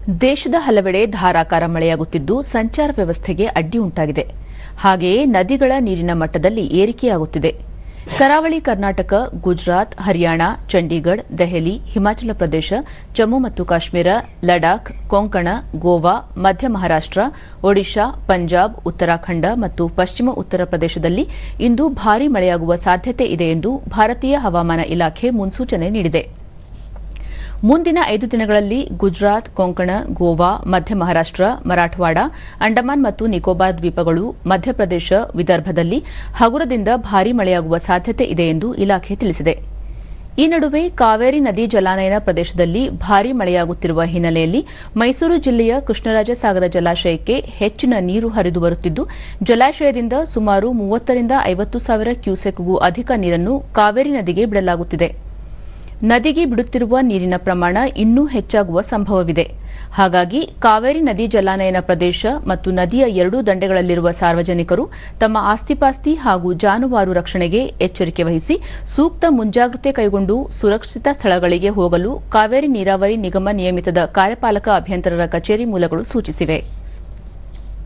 ದೇಶದ ಹಲವೆಡೆ ಧಾರಾಕಾರ ಮಳೆಯಾಗುತ್ತಿದ್ದು ಸಂಚಾರ ವ್ಯವಸ್ಥೆಗೆ ಅಡ್ಡಿ ಉಂಟಾಗಿದೆ. ಹಾಗೆಯೇ ನದಿಗಳ ನೀರಿನ ಮಟ್ಟದಲ್ಲಿ ಏರಿಕೆಯಾಗುತ್ತಿದೆ. ಕರಾವಳಿ ಕರ್ನಾಟಕ, ಗುಜರಾತ್, ಹರಿಯಾಣ, ಚಂಡೀಗಢ, ದೆಹಲಿ, ಹಿಮಾಚಲ ಪ್ರದೇಶ, ಜಮ್ಮು ಮತ್ತು ಕಾಶ್ಮೀರ, ಲಡಾಖ್, ಕೊಂಕಣ, ಗೋವಾ, ಮಧ್ಯ ಮಹಾರಾಷ್ಟ್ರ, ಒಡಿಶಾ, ಪಂಜಾಬ್, ಉತ್ತರಾಖಂಡ ಮತ್ತು ಪಶ್ಚಿಮ ಉತ್ತರ ಪ್ರದೇಶದಲ್ಲಿ ಇಂದು ಭಾರೀ ಮಳೆಯಾಗುವ ಸಾಧ್ಯತೆ ಇದೆ ಎಂದು ಭಾರತೀಯ ಹವಾಮಾನ ಇಲಾಖೆ ಮುನ್ಸೂಚನೆ ನೀಡಿದೆ. ಮುಂದಿನ 5 ದಿನಗಳಲ್ಲಿ ಗುಜರಾತ್, ಕೊಂಕಣ, ಗೋವಾ, ಮಧ್ಯ ಮಹಾರಾಷ್ಟ್ರ, ಮರಾಠವಾಡ, ಅಂಡಮಾನ್ ಮತ್ತು ನಿಕೋಬಾರ್ ದ್ವೀಪಗಳು, ಮಧ್ಯಪ್ರದೇಶ, ವಿದರ್ಭದಲ್ಲಿ ಹಗುರದಿಂದ ಭಾರೀ ಮಳೆಯಾಗುವ ಸಾಧ್ಯತೆ ಇದೆ ಎಂದು ಇಲಾಖೆ ತಿಳಿಸಿದೆ. ಈ ನಡುವೆ ಕಾವೇರಿ ನದಿ ಜಲಾನಯನ ಪ್ರದೇಶದಲ್ಲಿ ಭಾರೀ ಮಳೆಯಾಗುತ್ತಿರುವ ಹಿನ್ನೆಲೆಯಲ್ಲಿ ಮೈಸೂರು ಜಿಲ್ಲೆಯ ಕೃಷ್ಣರಾಜಸಾಗರ ಜಲಾಶಯಕ್ಕೆ ಹೆಚ್ಚಿನ ನೀರು ಹರಿದು ಬರುತ್ತಿದ್ದು, ಜಲಾಶಯದಿಂದ ಸುಮಾರು 30 ರಿಂದ 50 ಸಾವಿರ ಕ್ಯೂಸೆಕ್ಗೂ ಅಧಿಕ ನೀರನ್ನು ಕಾವೇರಿ ನದಿಗೆ ಬಿಡಲಾಗುತ್ತಿದೆ. ನದಿಗೆ ಬಿಡುತ್ತಿರುವ ನೀರಿನ ಪ್ರಮಾಣ ಇನ್ನೂ ಹೆಚ್ಚಾಗುವ ಸಂಭವವಿದೆ. ಹಾಗಾಗಿ ಕಾವೇರಿ ನದಿ ಜಲಾನಯನ ಪ್ರದೇಶ ಮತ್ತು ನದಿಯ ಎರಡೂ ದಂಡೆಗಳಲ್ಲಿರುವ ಸಾರ್ವಜನಿಕರು ತಮ್ಮ ಆಸ್ತಿಪಾಸ್ತಿ ಹಾಗೂ ಜಾನುವಾರು ರಕ್ಷಣೆಗೆ ಎಚ್ಚರಿಕೆ ವಹಿಸಿ ಸೂಕ್ತ ಮುಂಜಾಗ್ರತೆ ಕೈಗೊಂಡು ಸುರಕ್ಷಿತ ಸ್ಥಳಗಳಿಗೆ ಹೋಗಲು ಕಾವೇರಿ ನೀರಾವರಿ ನಿಗಮ ನಿಯಮಿತದ ಕಾರ್ಯಪಾಲಕ ಅಭಿಯಂತರರ ಕಚೇರಿ ಮೂಲಗಳು ಸೂಚಿಸಿವೆ.